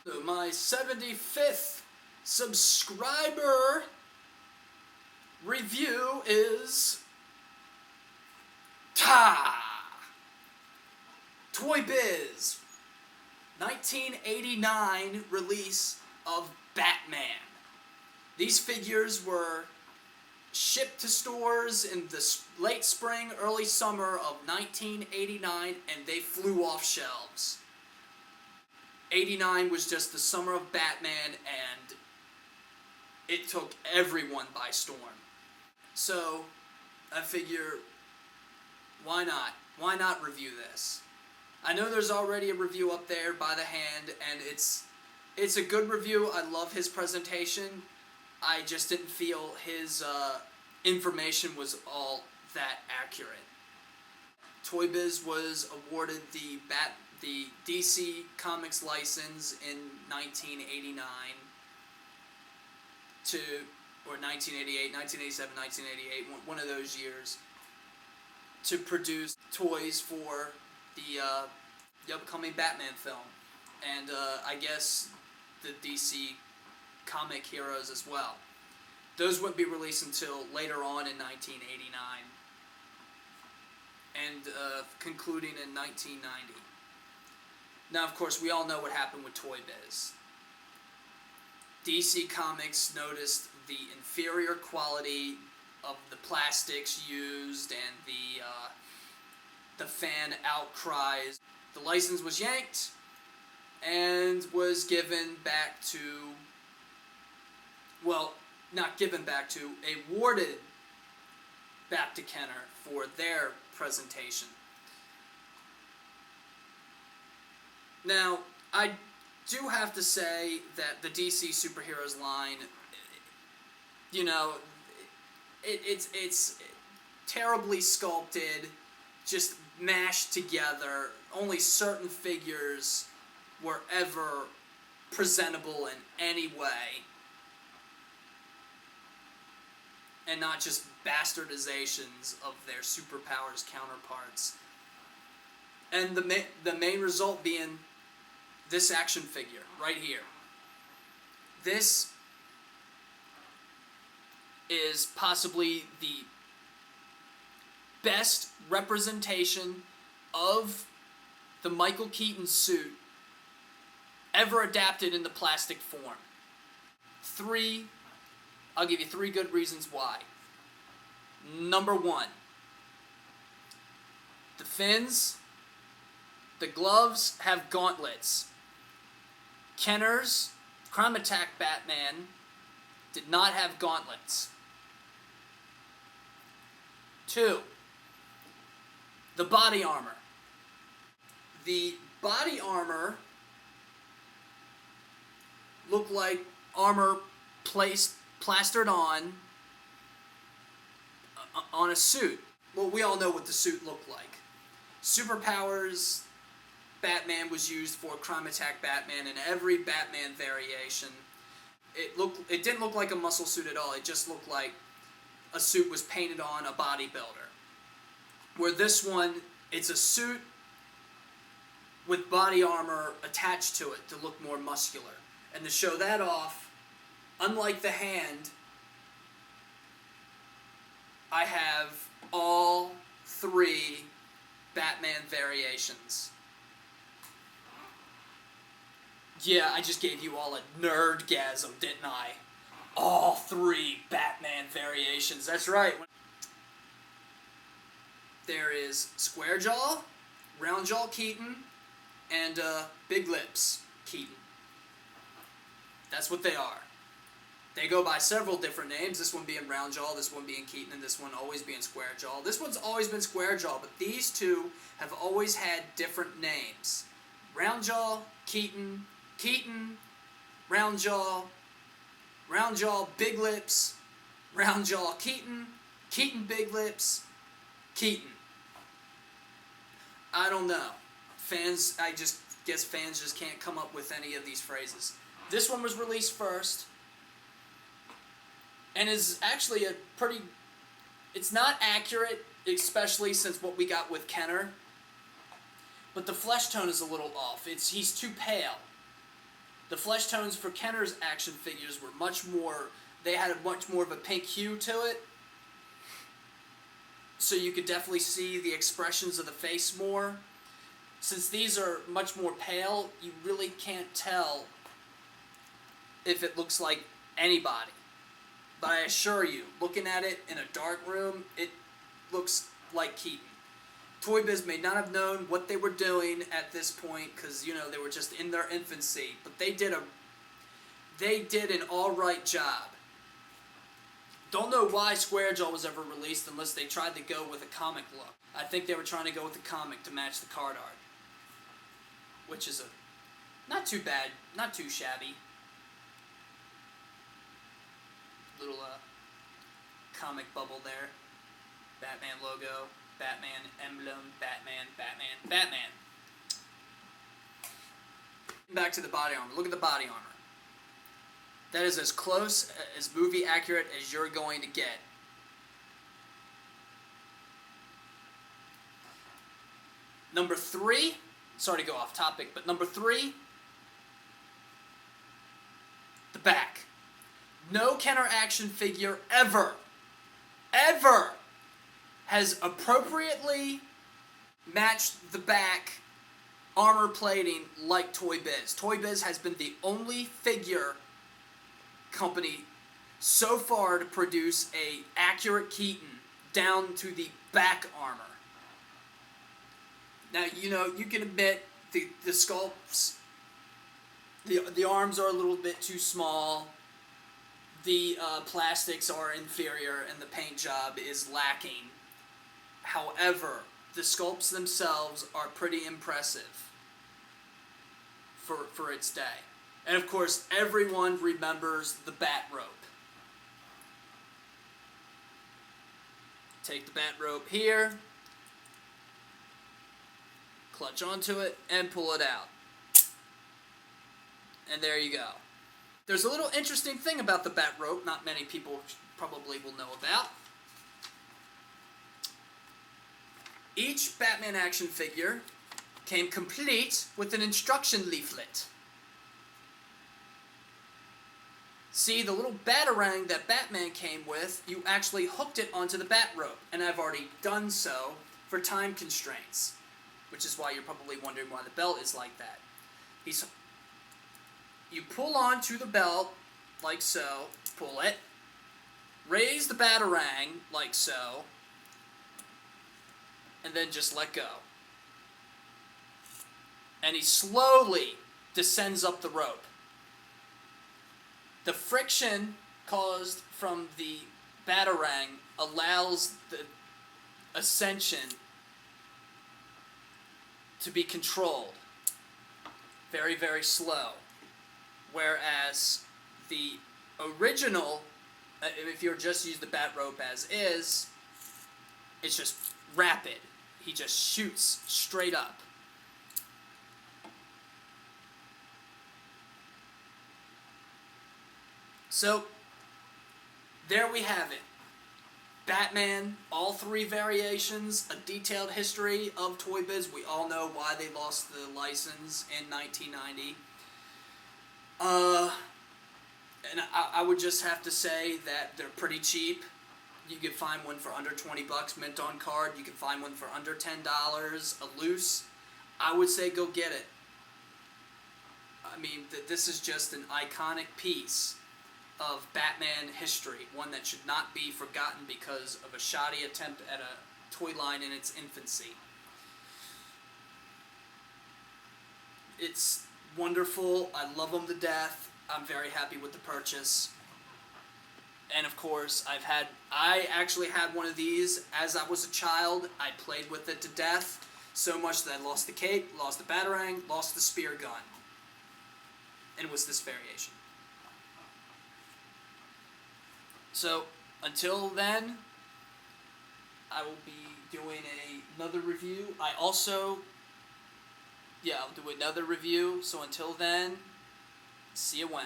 So my 75th subscriber review is Toy Biz 1989 release of Batman. These figures were shipped to stores in the late spring, early summer of 1989, and they flew off shelves. 89 was just the summer of Batman, and it took everyone by storm. So, I figure, why not? Why not review this? I know there's already a review up there by the hand, and it's a good review. I love his presentation. I just didn't feel his information was all that accurate. Toy Biz was awarded the DC Comics license in 1989 or 1988, 1987, 1988, one of those years, to produce toys for the upcoming Batman film, and I guess the DC comic heroes as well. Those wouldn't be released until later on in 1989, and concluding in 1990. Now, of course, we all know what happened with Toy Biz. DC Comics noticed the inferior quality of the plastics used and the fan outcries. The license was yanked and was given back to, well, not given back to, awarded back to Kenner for their presentation. Now, I do have to say that the DC superheroes line, you know, it's terribly sculpted, just mashed together. Only certain figures were ever presentable in any way, and not just bastardizations of their superpowers counterparts. And the main result being this action figure right here. This is possibly the best representation of the Michael Keaton suit ever adapted into plastic form. I'll give you 3 good reasons why. Number 1, the fins, the gloves have gauntlets. Kenner's Crime Attack Batman did not have gauntlets. 2, the body armor. The body armor looked like armor plastered on a suit. Well, we all know what the suit looked like. Superpowers Batman was used for Crime Attack Batman in every Batman variation. It didn't look like a muscle suit at all. It just looked like a suit was painted on a bodybuilder. Where this one, it's a suit with body armor attached to it to look more muscular. And to show that off, unlike the hand, I have all 3 Batman variations. Yeah, I just gave you all a nerdgasm, didn't I? All 3 Batman variations, that's right. There is Square Jaw, Round Jaw Keaton, and Big Lips Keaton. That's what they are. They go by several different names, this one being Round Jaw, this one being Keaton, and this one always being Square Jaw. This one's always been Square Jaw, but these 2 have always had different names. Round Jaw, Keaton, Keaton, Round Jaw, Big Lips, Round Jaw Keaton, Keaton Big Lips, Keaton. I don't know. I guess fans just can't come up with any of these phrases. This one was released first, and is actually it's not accurate, especially since what we got with Kenner, but the flesh tone is a little off. He's too pale. The flesh tones for Kenner's action figures were much more, they had a much more of a pink hue to it. So you could definitely see the expressions of the face more. Since these are much more pale, you really can't tell if it looks like anybody. But I assure you, looking at it in a dark room, it looks like Keaton. Toy Biz may not have known what they were doing at this point, because, you know, they were just in their infancy. But they did an alright job. Don't know why Square Jaw was ever released unless they tried to go with a comic look. I think they were trying to go with the comic to match the card art. Which is not too bad, not too shabby. Little comic bubble there. Batman logo, Batman emblem, Batman. Back to the body armor. Look at the body armor. That is as close, as movie accurate as you're going to get. Number 3, sorry to go off topic, but number 3, the back. No Kenner action figure ever has appropriately matched the back armor plating like Toy Biz. Toy Biz has been the only figure company so far to produce a accurate Keaton down to the back armor. Now, you know, you can admit the sculpts, the arms are a little bit too small, the plastics are inferior, and the paint job is lacking. However, the sculpts themselves are pretty impressive for its day. And of course, everyone remembers the bat rope. Take the bat rope here, clutch onto it, and pull it out. And there you go. There's a little interesting thing about the bat rope not many people probably will know about. Each Batman action figure came complete with an instruction leaflet. See, the little batarang that Batman came with, you actually hooked it onto the bat rope, and I've already done so for time constraints, which is why you're probably wondering why the belt is like that. You pull onto the belt, like so, pull it, raise the batarang, like so, and then just let go. And he slowly descends up the rope. The friction caused from the batarang allows the ascension to be controlled. Very, very slow. Whereas the original, if you just use the bat rope as is, it's just rapid. He just shoots straight up. So, there we have it. Batman, all 3 variations, a detailed history of Toy Biz. We all know why they lost the license in 1990. And I would just have to say that they're pretty cheap. You can find one for under 20 bucks, mint on card. You can find one for under $10, a loose. I would say go get it. I mean, this is just an iconic piece of Batman history, one that should not be forgotten because of a shoddy attempt at a toy line in its infancy. It's wonderful. I love them to death. I'm very happy with the purchase. And of course, I actually had one of these as I was a child. I played with it to death, so much that I lost the cape, lost the batarang, lost the spear gun. And it was this variation. So, until then, I will be doing another review. I'll do another review. So until then, see you when.